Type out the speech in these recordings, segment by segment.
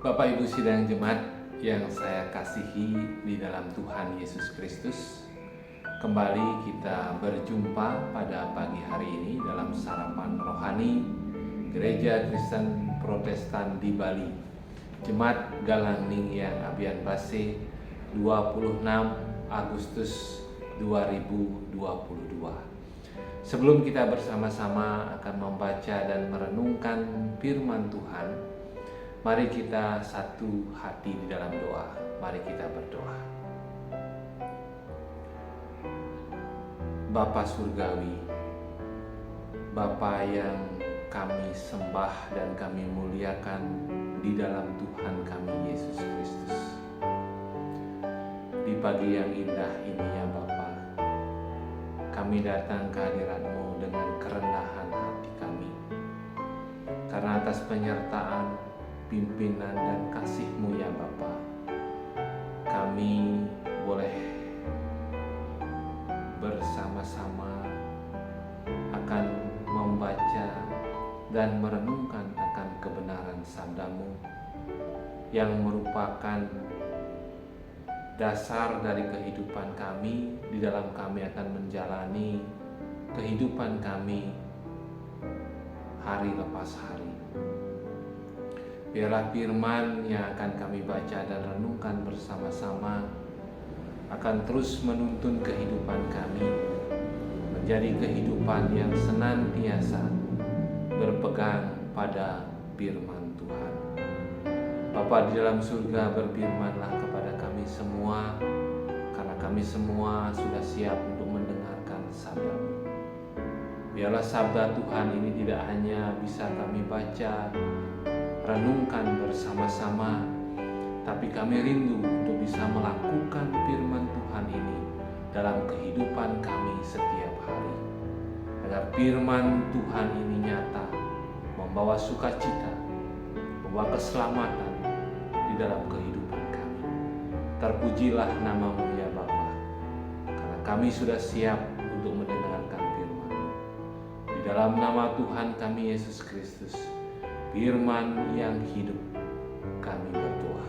Bapak Ibu sidang jemaat yang saya kasihi di dalam Tuhan Yesus Kristus, kembali kita berjumpa pada pagi hari ini dalam sarapan rohani Gereja Kristen Protestan di Bali, Jemaat Galangning yang Abian Base, 26 Agustus 2022. Sebelum kita bersama-sama akan membaca dan merenungkan firman Tuhan, mari kita satu hati di dalam doa. Mari kita berdoa. Bapa Surgawi, Bapa yang kami sembah dan kami muliakan di dalam Tuhan kami Yesus Kristus. Di pagi yang indah ini ya Bapa, kami datang ke hadirat-Mu dengan kerendahan hati kami. Karena atas penyertaan, pimpinan dan kasih-Mu ya Bapa, kami boleh bersama-sama akan membaca dan merenungkan akan kebenaran sabda-Mu yang merupakan dasar dari kehidupan kami. Di dalam kami akan menjalani kehidupan kami hari lepas hari. Biarlah firman yang akan kami baca dan renungkan bersama-sama akan terus menuntun kehidupan kami menjadi kehidupan yang senantiasa berpegang pada firman Tuhan. Bapa di dalam surga, berfirmanlah kepada kami semua, karena kami semua sudah siap untuk mendengarkan sabda-Mu. Biarlah sabda Tuhan ini tidak hanya bisa kami baca, renungkan bersama-sama, tapi kami rindu untuk bisa melakukan firman Tuhan ini dalam kehidupan kami setiap hari, agar firman Tuhan ini nyata, membawa sukacita, membawa keselamatan di dalam kehidupan kami. Terpujilah nama-Mu ya Bapa, karena kami sudah siap untuk mendengarkan firman-Mu. Di dalam nama Tuhan kami Yesus Kristus, firman yang hidup, kami berdoa.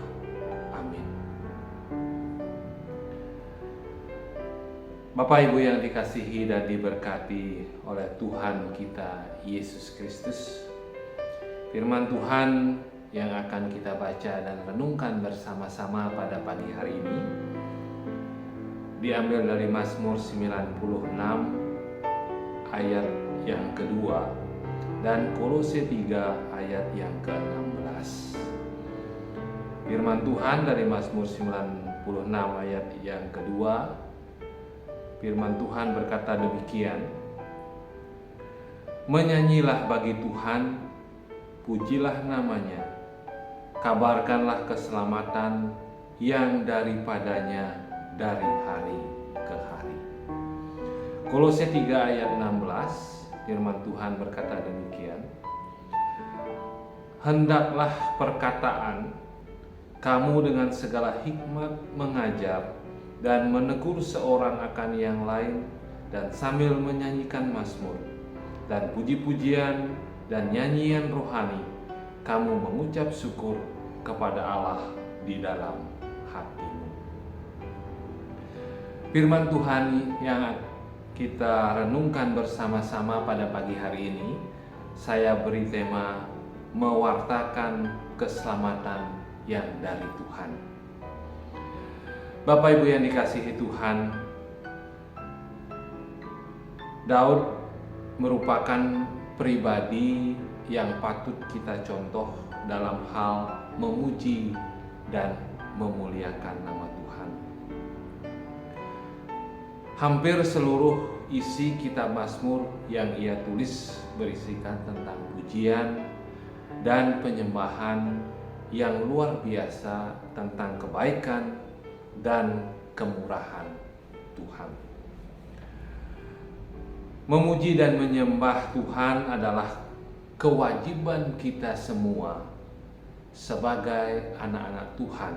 Amin. Bapak Ibu yang dikasihi dan diberkati oleh Tuhan kita Yesus Kristus, firman Tuhan yang akan kita baca dan renungkan bersama-sama pada pagi hari ini diambil dari Mazmur 96 ayat yang kedua dan Kolose 3 ayat yang ke-16. Firman Tuhan dari Mazmur 96 ayat yang kedua, firman Tuhan berkata demikian: "Menyanyilah bagi Tuhan, pujilah namanya, kabarkanlah keselamatan yang daripadanya dari hari ke hari." Kolose 3 ayat 16, firman Tuhan berkata demikian: "Hendaklah perkataan kamu dengan segala hikmat mengajar dan menegur seorang akan yang lain, dan sambil menyanyikan mazmur dan puji-pujian dan nyanyian rohani, kamu mengucap syukur kepada Allah di dalam hatimu." Firman Tuhan yang kita renungkan bersama-sama pada pagi hari ini, saya beri tema mewartakan keselamatan yang dari Tuhan. Bapak Ibu yang dikasihi Tuhan, Daud merupakan pribadi yang patut kita contoh dalam hal memuji dan memuliakan nama Tuhan. Hampir seluruh isi kitab Mazmur yang ia tulis berisikan tentang pujian dan penyembahan yang luar biasa tentang kebaikan dan kemurahan Tuhan. Memuji dan menyembah Tuhan adalah kewajiban kita semua sebagai anak-anak Tuhan.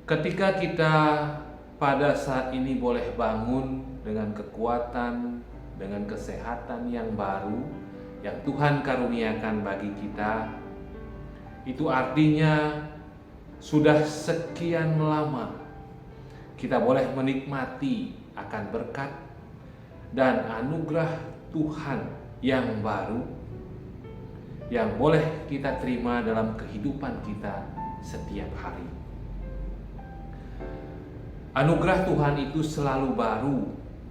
Ketika kita pada saat ini boleh bangun dengan kekuatan, dengan kesehatan yang baru yang Tuhan karuniakan bagi kita, itu artinya sudah sekian lama kita boleh menikmati akan berkat dan anugerah Tuhan yang baru yang boleh kita terima dalam kehidupan kita setiap hari. Anugerah Tuhan itu selalu baru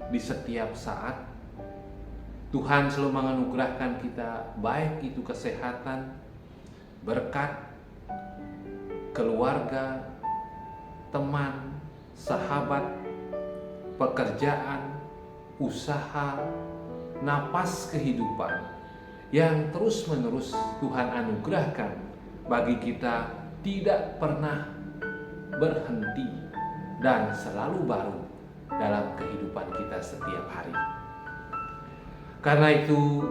di setiap saat. Tuhan selalu menganugerahkan kita, baik itu kesehatan, berkat, keluarga, teman, sahabat, pekerjaan, usaha, napas kehidupan yang terus-menerus Tuhan anugerahkan bagi kita, tidak pernah berhenti dan selalu baru dalam kehidupan kita setiap hari. Karena itu,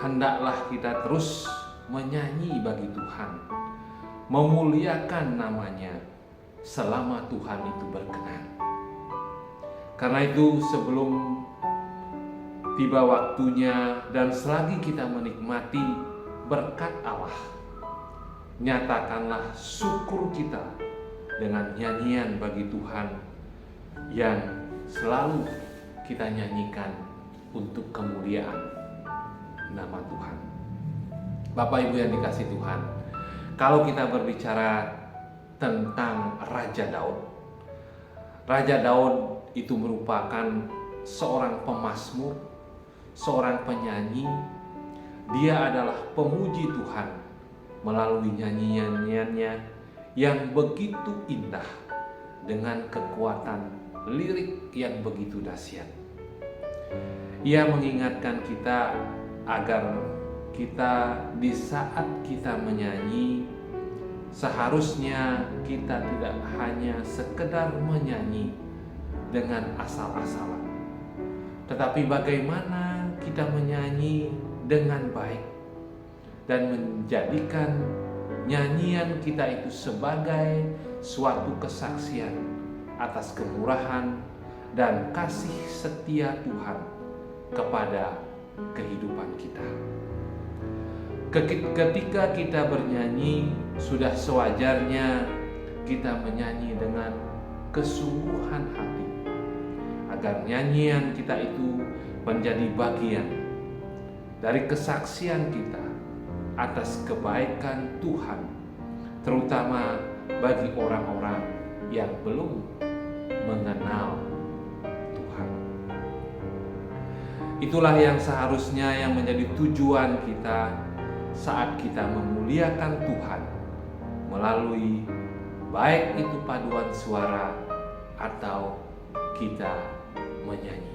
hendaklah kita terus menyanyi bagi Tuhan, memuliakan namanya selama Tuhan itu berkenan. Karena itu, sebelum tiba waktunya dan selagi kita menikmati berkat Allah, nyatakanlah syukur kita dengan nyanyian bagi Tuhan yang selalu kita nyanyikan untuk kemuliaan nama Tuhan. Bapak Ibu yang dikasihi Tuhan, kalau kita berbicara tentang Raja Daud, Raja Daud itu merupakan seorang pemazmur, seorang penyanyi. Dia adalah pemuji Tuhan melalui nyanyian-nyanyiannya yang begitu indah dengan kekuatan lirik yang begitu dahsyat. Ia mengingatkan kita agar kita di saat kita menyanyi, seharusnya kita tidak hanya sekedar menyanyi dengan asal-asalan, tetapi bagaimana kita menyanyi dengan baik dan menjadikan nyanyian kita itu sebagai suatu kesaksian atas kemurahan dan kasih setia Tuhan kepada kehidupan kita. Ketika kita bernyanyi, sudah sewajarnya kita menyanyi dengan kesungguhan hati, agar nyanyian kita itu menjadi bagian dari kesaksian kita atas kebaikan Tuhan, terutama bagi orang-orang yang belum mengenal Tuhan. Itulah yang seharusnya yang menjadi tujuan kita saat kita memuliakan Tuhan melalui baik itu paduan suara atau kita menyanyi.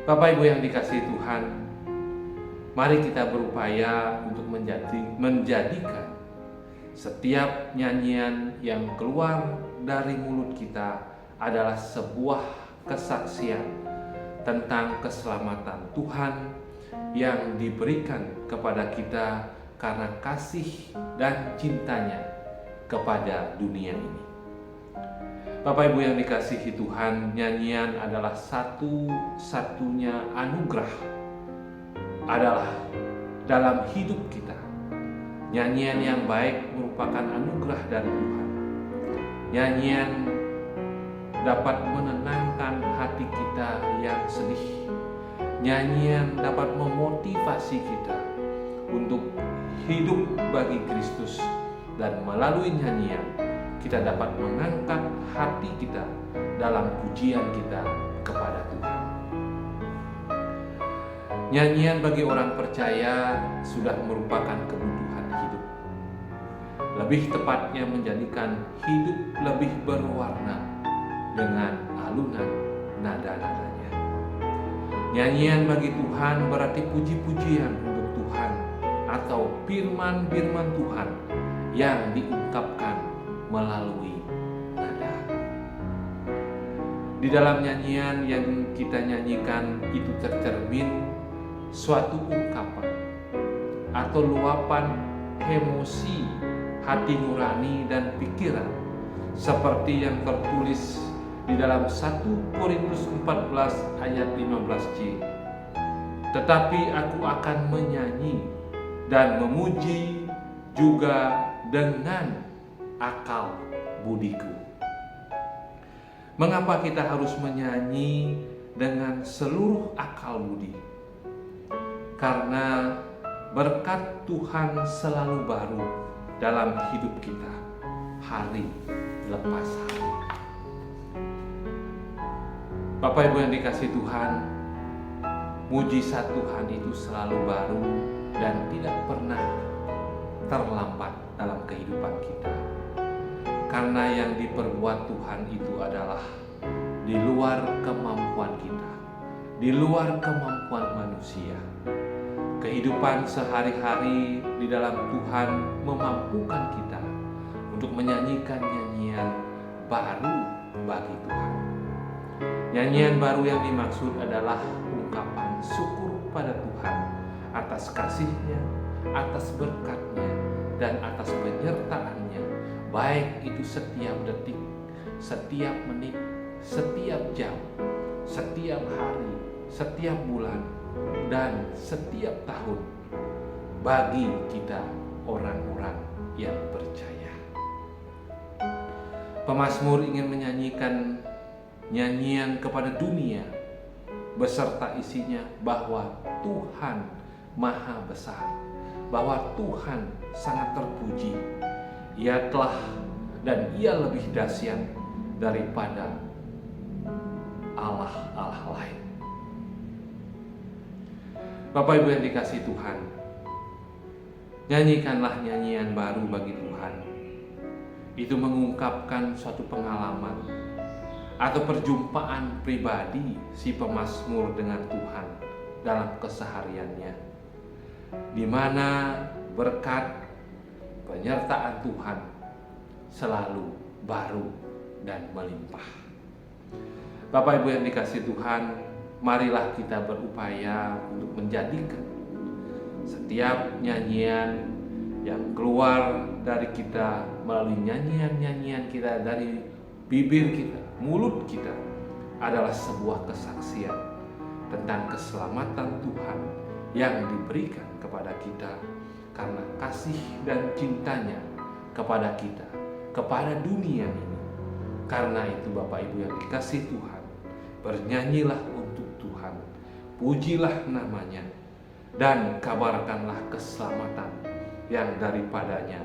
Bapak Ibu yang dikasihi Tuhan, mari kita berupaya untuk menjadikan setiap nyanyian yang keluar dari mulut kita adalah sebuah kesaksian tentang keselamatan Tuhan yang diberikan kepada kita karena kasih dan cintanya kepada dunia ini. Bapak Ibu yang dikasihi Tuhan, nyanyian adalah satu-satunya anugerah adalah dalam hidup kita. Nyanyian yang baik merupakan anugerah dari Tuhan. Nyanyian dapat menenangkan hati kita yang sedih. Nyanyian dapat memotivasi kita untuk hidup bagi Kristus, dan melalui nyanyian kita dapat mengangkat hati kita dalam pujian kita kepada Tuhan. Nyanyian bagi orang percaya sudah merupakan kebutuhan hidup. Lebih tepatnya menjadikan hidup lebih berwarna dengan alunan nada-nadanya. Nyanyian bagi Tuhan berarti puji-pujian untuk Tuhan atau firman-firman Tuhan yang diungkapkan melalui nada. Di dalam nyanyian yang kita nyanyikan itu tercermin suatu ungkapan atau luapan emosi hati nurani dan pikiran, seperti yang tertulis di dalam 1 Korintus 14 ayat 15c. Tetapi aku akan menyanyi dan memuji juga dengan akal budiku. Mengapa kita harus menyanyi dengan seluruh akal budi? Karena berkat Tuhan selalu baru dalam hidup kita, hari lepas hari. Bapak Ibu yang dikasihi Tuhan, mujizat Tuhan itu selalu baru dan tidak pernah terlambat dalam kehidupan kita. Karena yang diperbuat Tuhan itu adalah di luar kemampuan kita, di luar kemampuan manusia. Kehidupan sehari-hari di dalam Tuhan memampukan kita untuk menyanyikan nyanyian baru bagi Tuhan. Nyanyian baru yang dimaksud adalah ungkapan syukur pada Tuhan atas kasih-Nya, atas berkat-Nya, dan atas penyertaan-Nya, baik itu setiap detik, setiap menit, setiap jam, setiap hari, setiap bulan, dan setiap tahun bagi kita orang-orang yang percaya. Pemazmur ingin menyanyikan nyanyian kepada dunia beserta isinya bahwa Tuhan Maha Besar, bahwa Tuhan sangat terpuji. Ia telah dan Ia lebih dahsyat daripada Allah-Allah lain. Bapak Ibu yang dikasihi Tuhan, nyanyikanlah nyanyian baru bagi Tuhan. Itu mengungkapkan suatu pengalaman atau perjumpaan pribadi si pemazmur dengan Tuhan dalam kesehariannya, di mana berkat penyertaan Tuhan selalu baru dan melimpah. Bapak Ibu yang dikasihi Tuhan, marilah kita berupaya untuk menjadikan setiap nyanyian yang keluar dari kita melalui nyanyian-nyanyian kita dari bibir kita, mulut kita, adalah sebuah kesaksian tentang keselamatan Tuhan yang diberikan kepada kita karena kasih dan cintanya kepada kita, kepada dunia ini. Karena itu Bapak Ibu yang dikasihi Tuhan, bernyanyilah untuk Tuhan, pujilah namanya, dan kabarkanlah keselamatan yang daripadanya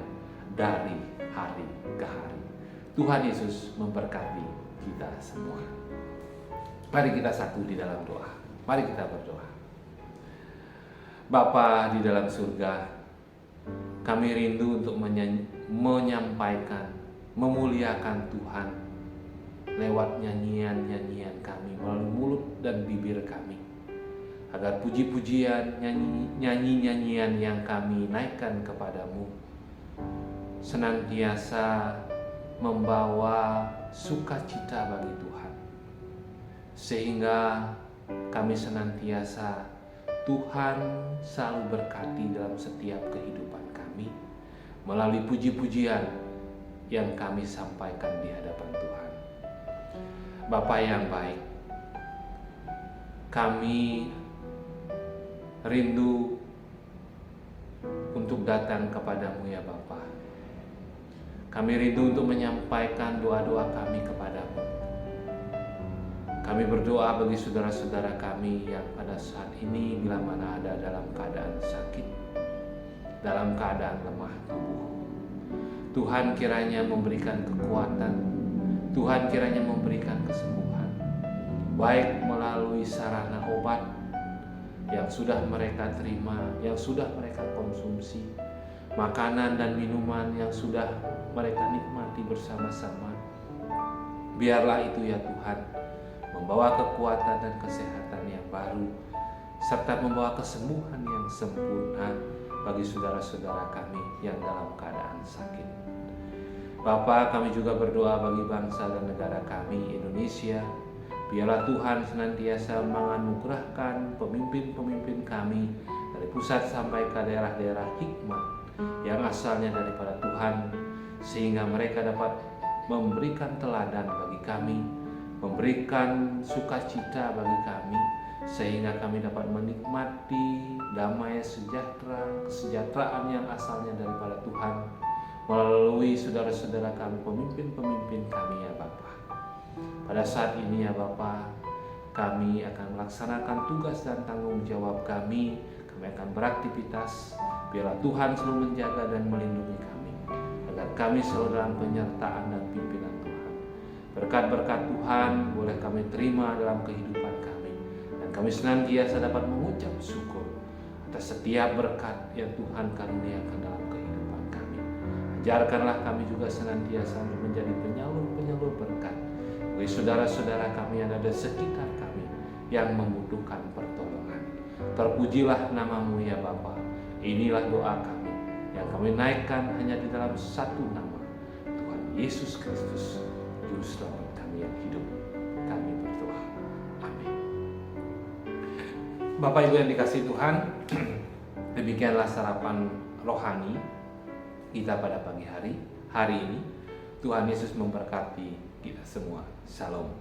dari hari ke hari. Tuhan Yesus memberkati kita semua. Mari kita satu di dalam doa. Mari kita berdoa. Bapa di dalam surga, kami rindu untuk menyampaikan, memuliakan Tuhan lewat nyanyian-nyanyian kami, melalui mulut dan bibir kami, agar puji-pujian, nyanyi-nyanyian yang kami naikkan kepadamu senantiasa membawa sukacita bagi Tuhan, sehingga kami senantiasa Tuhan selalu berkati dalam setiap kehidupan kami melalui puji-pujian yang kami sampaikan di hadapan Tuhan. Bapa yang baik, kami rindu untuk datang kepadamu ya Bapa. Kami rindu untuk menyampaikan doa-doa kami kepadamu. Kami berdoa bagi saudara-saudara kami yang pada saat ini bila mana ada dalam keadaan sakit, dalam keadaan lemah tubuh. Tuhan kiranya memberikan kekuatan, Tuhan kiranya memberikan kesembuhan, baik melalui sarana obat yang sudah mereka terima, yang sudah mereka konsumsi, makanan dan minuman yang sudah mereka nikmati bersama-sama. Biarlah itu ya Tuhan membawa kekuatan dan kesehatan yang baru, serta membawa kesembuhan yang sempurna bagi saudara-saudara kami yang dalam keadaan sakit. Bapa, kami juga berdoa bagi bangsa dan negara kami, Indonesia. Biarlah Tuhan senantiasa menganugerahkan pemimpin-pemimpin kami dari pusat sampai ke daerah-daerah hikmat yang asalnya daripada Tuhan, sehingga mereka dapat memberikan teladan bagi kami memberikan sukacita bagi kami, sehingga kami dapat menikmati damai sejahtera, kesejahteraan yang asalnya daripada Tuhan melalui saudara-saudara kami, pemimpin-pemimpin kami ya Bapa. Pada saat ini ya Bapa, kami akan melaksanakan tugas dan tanggung jawab kami akan beraktivitas. Biarlah Tuhan selalu menjaga dan melindungi kami, agar kami selalu dalam penyertaan dan pimpinan Tuhan. Berkat-berkat Tuhan boleh kami terima dalam kehidupan kami, dan kami senantiasa dapat mengucap syukur atas setiap berkat yang Tuhan karuniakan dalam kehidupan kami. Ajarkanlah kami juga senantiasa menjadi penyalur-penyalur berkat bagi saudara-saudara kami yang ada di sekitar kami yang membutuhkan pertolongan. Terpujilah nama-Mu ya Bapa. Inilah doa kami yang kami naikkan hanya di dalam satu nama, Tuhan Yesus Kristus, Juru Selamat kami yang hidup. Kami berdoa. Amin. Bapak Ibu yang dikasihi Tuhan, demikianlah sarapan rohani kita pada pagi hari ini. Tuhan Yesus memberkati kita semua. Shalom.